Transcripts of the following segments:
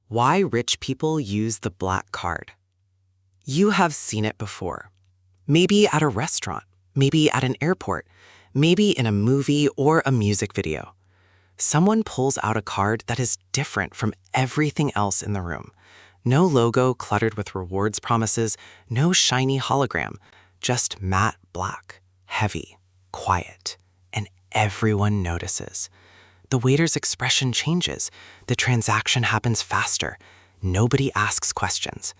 Why rich people use the black card. You have seen it before. Maybe at a restaurant, maybe at an airport, maybe in a movie or a music video. Someone pulls out a card that is different from everything else in the room. No logo cluttered with rewards promises, no shiny hologram, just matte black, heavy, quiet, and everyone notices. The waiter's expression changes. The transaction happens faster. Nobody asks questions.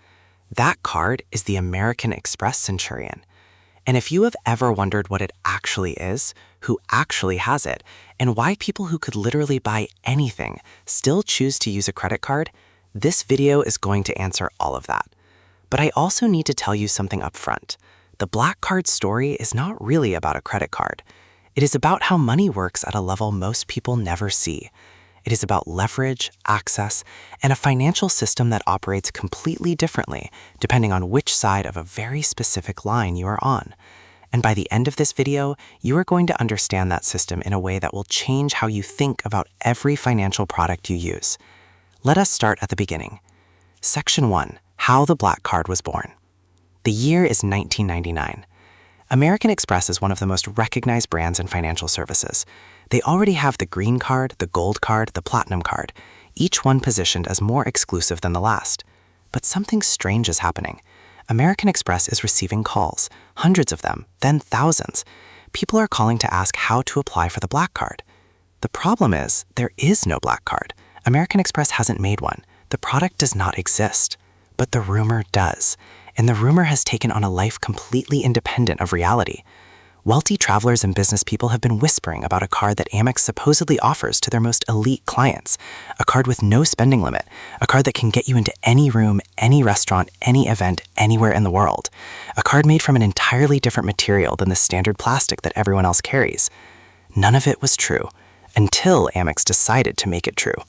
That card is the American Express Centurion. And if you have ever wondered what it actually is, who actually has it, and why people who could literally buy anything still choose to use a credit card, this video is going to answer all of that. But I also need to tell you something up front. The black card story is not really about a credit card. It is about how money works at a level most people never see. It is about leverage, access, and a financial system that operates completely differently depending on which side of a very specific line you are on. And by the end of this video, you are going to understand that system in a way that will change how you think about every financial product you use. Let us start at the beginning. Section 1, How the Black Card was born. The year is 1999. American Express is one of the most recognized brands in financial services. They already have the green card, the gold card, the platinum card, each one positioned as more exclusive than the last. But something strange is happening. American Express is receiving calls, hundreds of them, then thousands. People are calling to ask how to apply for the black card. The problem is, there is no black card. American Express hasn't made one. The product does not exist. But the rumor does. And the rumor has taken on a life completely independent of reality. Wealthy travelers and business people have been whispering about a card that Amex supposedly offers to their most elite clients. A card with no spending limit. A card that can get you into any room, any restaurant, any event, anywhere in the world. A card made from an entirely different material than the standard plastic that everyone else carries. None of it was true, until Amex decided to make it true.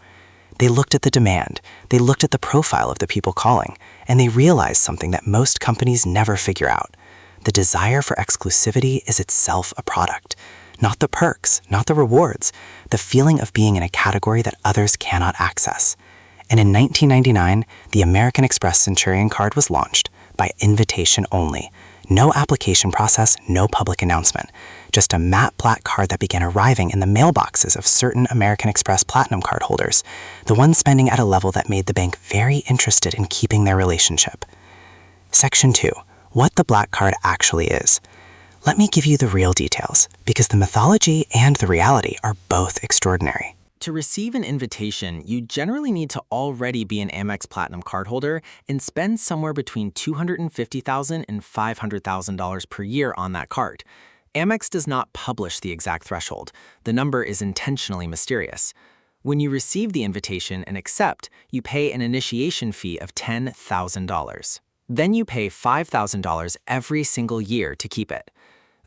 They looked at the demand, they looked at the profile of the people calling, and they realized something that most companies never figure out. The desire for exclusivity is itself a product. Not the perks, not the rewards, the feeling of being in a category that others cannot access. And in 1999, the American Express Centurion card was launched by invitation only. No application process, no public announcement. Just a matte black card that began arriving in the mailboxes of certain American Express Platinum card holders, the ones spending at a level that made the bank very interested in keeping their relationship. Section 2. What the black card actually is. Let me give you the real details, because the mythology and the reality are both extraordinary. To receive an invitation, you generally need to already be an Amex Platinum cardholder and spend somewhere between $250,000 and $500,000 per year on that card. Amex does not publish the exact threshold. The number is intentionally mysterious. When you receive the invitation and accept, you pay an initiation fee of $10,000. Then you pay $5,000 every single year to keep it.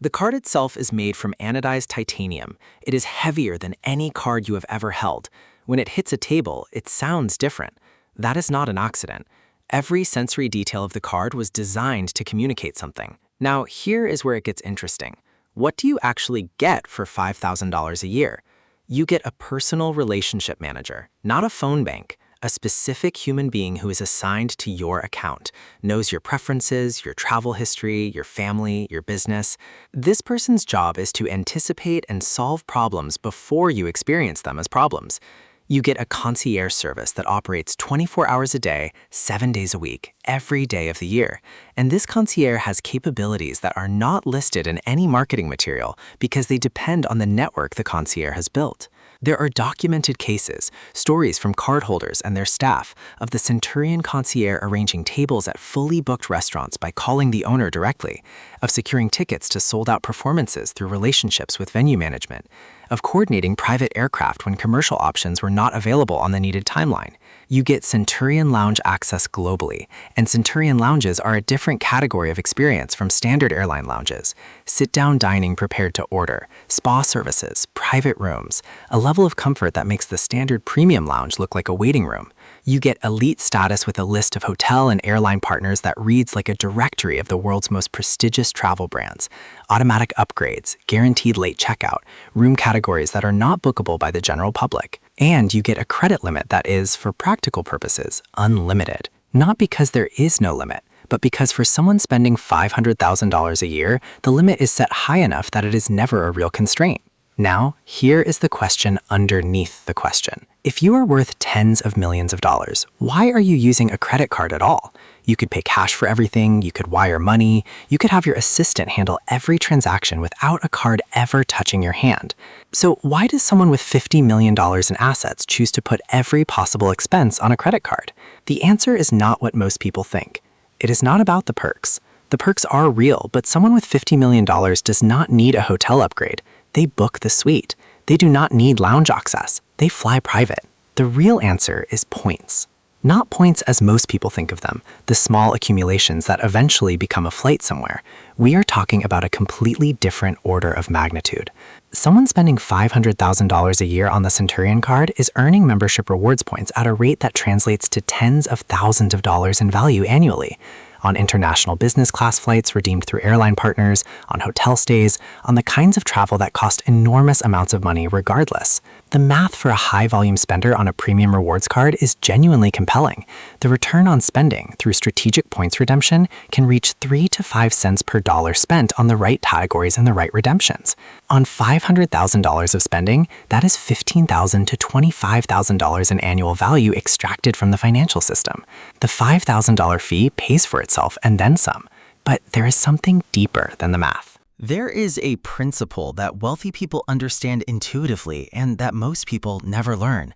The card itself is made from anodized titanium. It is heavier than any card you have ever held. When it hits a table, it sounds different. That is not an accident. Every sensory detail of the card was designed to communicate something. Now, here is where it gets interesting. What do you actually get for $5,000 a year? You get a personal relationship manager, not a phone bank. A specific human being who is assigned to your account, knows your preferences, your travel history, your family, your business. This person's job is to anticipate and solve problems before you experience them as problems. You get a concierge service that operates 24 hours a day, 7 days a week, every day of the year. And this concierge has capabilities that are not listed in any marketing material because they depend on the network the concierge has built. There are documented cases, stories from cardholders and their staff, of the Centurion concierge arranging tables at fully booked restaurants by calling the owner directly, of securing tickets to sold-out performances through relationships with venue management, of coordinating private aircraft when commercial options were not available on the needed timeline. You get Centurion Lounge access globally, and Centurion Lounges are a different category of experience from standard airline lounges. Sit-down dining prepared to order, spa services, private rooms, a level of comfort that makes the standard premium lounge look like a waiting room. You get elite status with a list of hotel and airline partners that reads like a directory of the world's most prestigious travel brands, automatic upgrades, guaranteed late checkout, room categories that are not bookable by the general public. And you get a credit limit that is, for practical purposes, unlimited. Not because there is no limit, but because for someone spending $500,000 a year, the limit is set high enough that it is never a real constraint. Now, here is the question underneath the question. If you are worth tens of millions of dollars, why are you using a credit card at all? You could pay cash for everything, you could wire money, you could have your assistant handle every transaction without a card ever touching your hand. So why does someone with $50 million in assets choose to put every possible expense on a credit card? The answer is not what most people think. It is not about the perks. The perks are real, but someone with $50 million does not need a hotel upgrade. They book the suite. They do not need lounge access. They fly private. The real answer is points. Not points as most people think of them, the small accumulations that eventually become a flight somewhere. We are talking about a completely different order of magnitude. Someone spending $500,000 a year on the Centurion card is earning membership rewards points at a rate that translates to tens of thousands of dollars in value annually. On international business class flights redeemed through airline partners, on hotel stays, on the kinds of travel that cost enormous amounts of money regardless. The math for a high-volume spender on a premium rewards card is genuinely compelling. The return on spending through strategic points redemption can reach 3 to 5 cents per dollar spent on the right categories and the right redemptions. On $500,000 of spending, that is $15,000 to $25,000 in annual value extracted from the financial system. The $5,000 fee pays for itself and then some, but there is something deeper than the math. There is a principle that wealthy people understand intuitively and that most people never learn.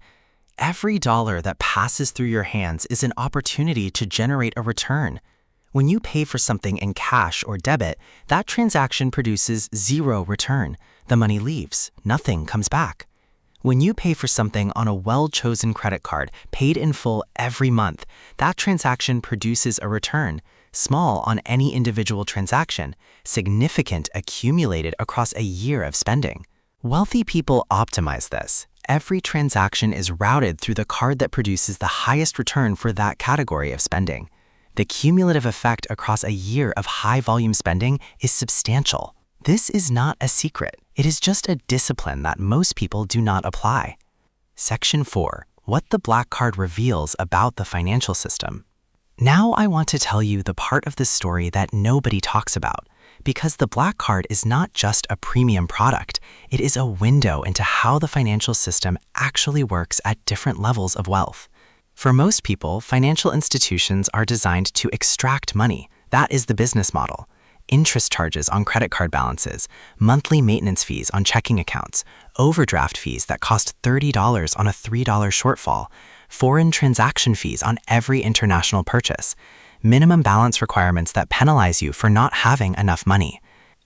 Every dollar that passes through your hands is an opportunity to generate a return. When you pay for something in cash or debit, that transaction produces zero return. The money leaves. Nothing comes back. When you pay for something on a well-chosen credit card, paid in full every month, that transaction produces a return. Small on any individual transaction, significant accumulated across a year of spending. Wealthy people optimize this. Every transaction is routed through the card that produces the highest return for that category of spending. The cumulative effect across a year of high-volume spending is substantial. This is not a secret. It is just a discipline that most people do not apply. Section 4. What the Black Card reveals about the financial system. Now I want to tell you the part of the story that nobody talks about, because the Black Card is not just a premium product, it is a window into how the financial system actually works at different levels of wealth. For most people, financial institutions are designed to extract money. That is the business model. Interest charges on credit card balances, monthly maintenance fees on checking accounts, overdraft fees that cost $30 on a $3 shortfall, foreign transaction fees on every international purchase, minimum balance requirements that penalize you for not having enough money.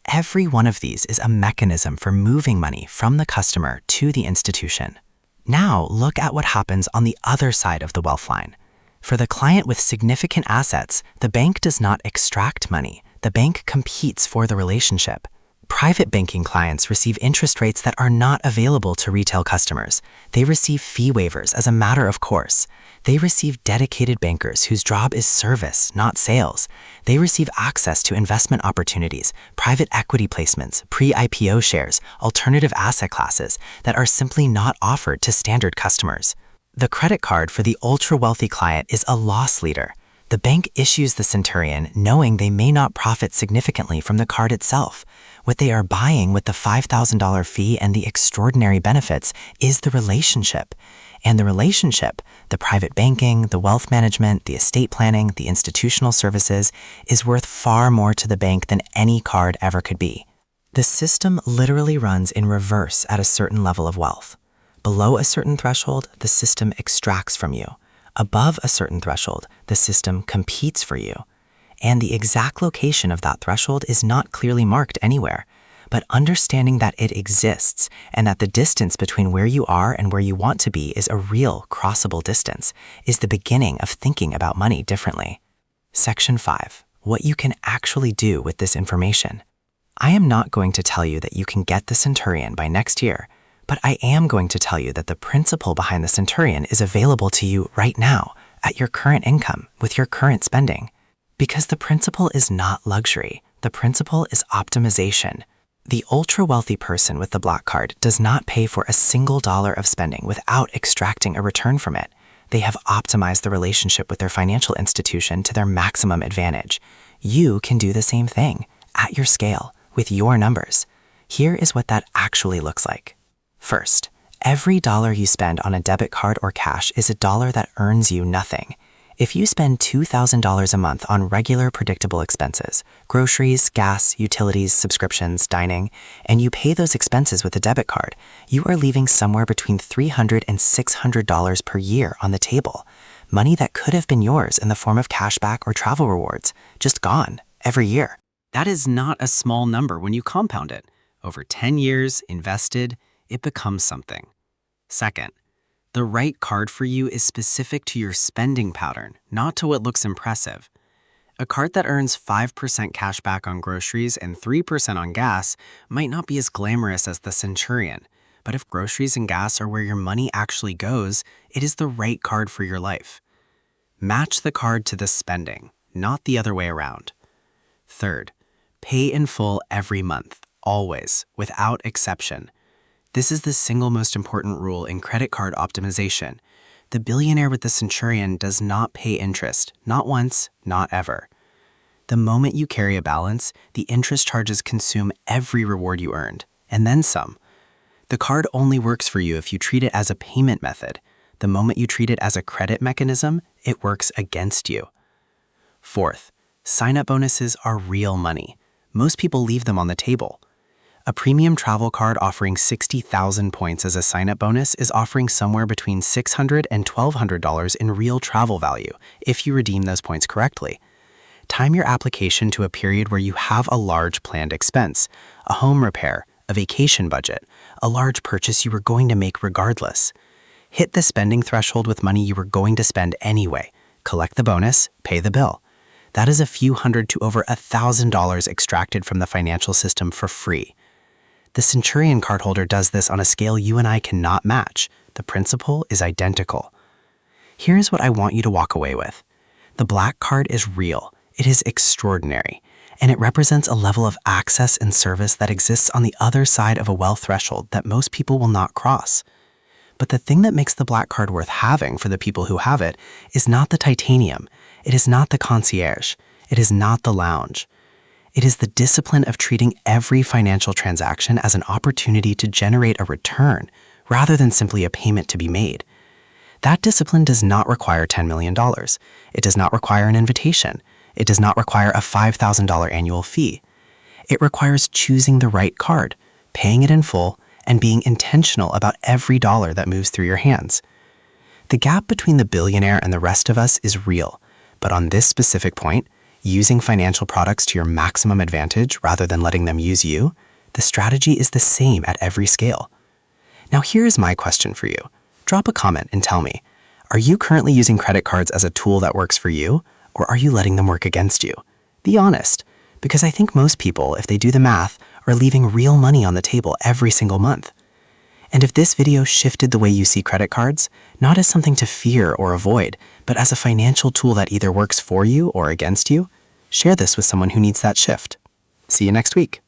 Every one of these is a mechanism for moving money from the customer to the institution. Now look at what happens on the other side of the wealth line. For the client with significant assets, the bank does not extract money. The bank competes for the relationship. Private banking clients receive interest rates that are not available to retail customers. They receive fee waivers as a matter of course. They receive dedicated bankers whose job is service, not sales. They receive access to investment opportunities, private equity placements, pre-IPO shares, alternative asset classes that are simply not offered to standard customers. The credit card for the ultra-wealthy client is a loss leader. The bank issues the Centurion knowing they may not profit significantly from the card itself. What they are buying with the $5,000 fee and the extraordinary benefits is the relationship. And the relationship, the private banking, the wealth management, the estate planning, the institutional services, is worth far more to the bank than any card ever could be. The system literally runs in reverse at a certain level of wealth. Below a certain threshold, the system extracts from you. Above a certain threshold, the system competes for you. And the exact location of that threshold is not clearly marked anywhere. But understanding that it exists and that the distance between where you are and where you want to be is a real crossable distance is the beginning of thinking about money differently. Section 5. What you can actually do with this information. I am not going to tell you that you can get the Centurion by next year, but I am going to tell you that the principle behind the Centurion is available to you right now, at your current income, with your current spending. Because the principle is not luxury. The principle is optimization. The ultra-wealthy person with the Black Card does not pay for a single dollar of spending without extracting a return from it. They have optimized the relationship with their financial institution to their maximum advantage. You can do the same thing, at your scale, with your numbers. Here is what that actually looks like. First, every dollar you spend on a debit card or cash is a dollar that earns you nothing. If you spend $2,000 a month on regular predictable expenses, groceries, gas, utilities, subscriptions, dining, and you pay those expenses with a debit card, you are leaving somewhere between $300 and $600 per year on the table. Money that could have been yours in the form of cashback or travel rewards, just gone every year. That is not a small number when you compound it. Over 10 years invested, it becomes something. Second, the right card for you is specific to your spending pattern, not to what looks impressive. A card that earns 5% cash back on groceries and 3% on gas might not be as glamorous as the Centurion, but if groceries and gas are where your money actually goes, it is the right card for your life. Match the card to the spending, not the other way around. Third, pay in full every month, always, without exception. This is the single most important rule in credit card optimization. The billionaire with the Centurion does not pay interest, not once, not ever. The moment you carry a balance, the interest charges consume every reward you earned, and then some. The card only works for you if you treat it as a payment method. The moment you treat it as a credit mechanism, it works against you. Fourth, sign-up bonuses are real money. Most people leave them on the table. A premium travel card offering 60,000 points as a sign-up bonus is offering somewhere between $600 and $1,200 in real travel value if you redeem those points correctly. Time your application to a period where you have a large planned expense, a home repair, a vacation budget, a large purchase you were going to make regardless. Hit the spending threshold with money you were going to spend anyway. Collect the bonus, pay the bill. That is a few hundred to over $1,000 extracted from the financial system for free. The Centurion cardholder does this on a scale you and I cannot match. The principle is identical. Here's what I want you to walk away with. The Black Card is real. It is extraordinary. And it represents a level of access and service that exists on the other side of a wealth threshold that most people will not cross. But the thing that makes the Black Card worth having for the people who have it is not the titanium. It is not the concierge. It is not the lounge. It is the discipline of treating every financial transaction as an opportunity to generate a return, rather than simply a payment to be made. That discipline does not require $10 million. It does not require an invitation. It does not require a $5,000 annual fee. It requires choosing the right card, paying it in full, and being intentional about every dollar that moves through your hands. The gap between the billionaire and the rest of us is real, but on this specific point, using financial products to your maximum advantage rather than letting them use you, the strategy is the same at every scale. Now here is my question for you. Drop a comment and tell me, are you currently using credit cards as a tool that works for you, or are you letting them work against you? Be honest, because I think most people, if they do the math, are leaving real money on the table every single month. And if this video shifted the way you see credit cards, not as something to fear or avoid, but as a financial tool that either works for you or against you, share this with someone who needs that shift. See you next week.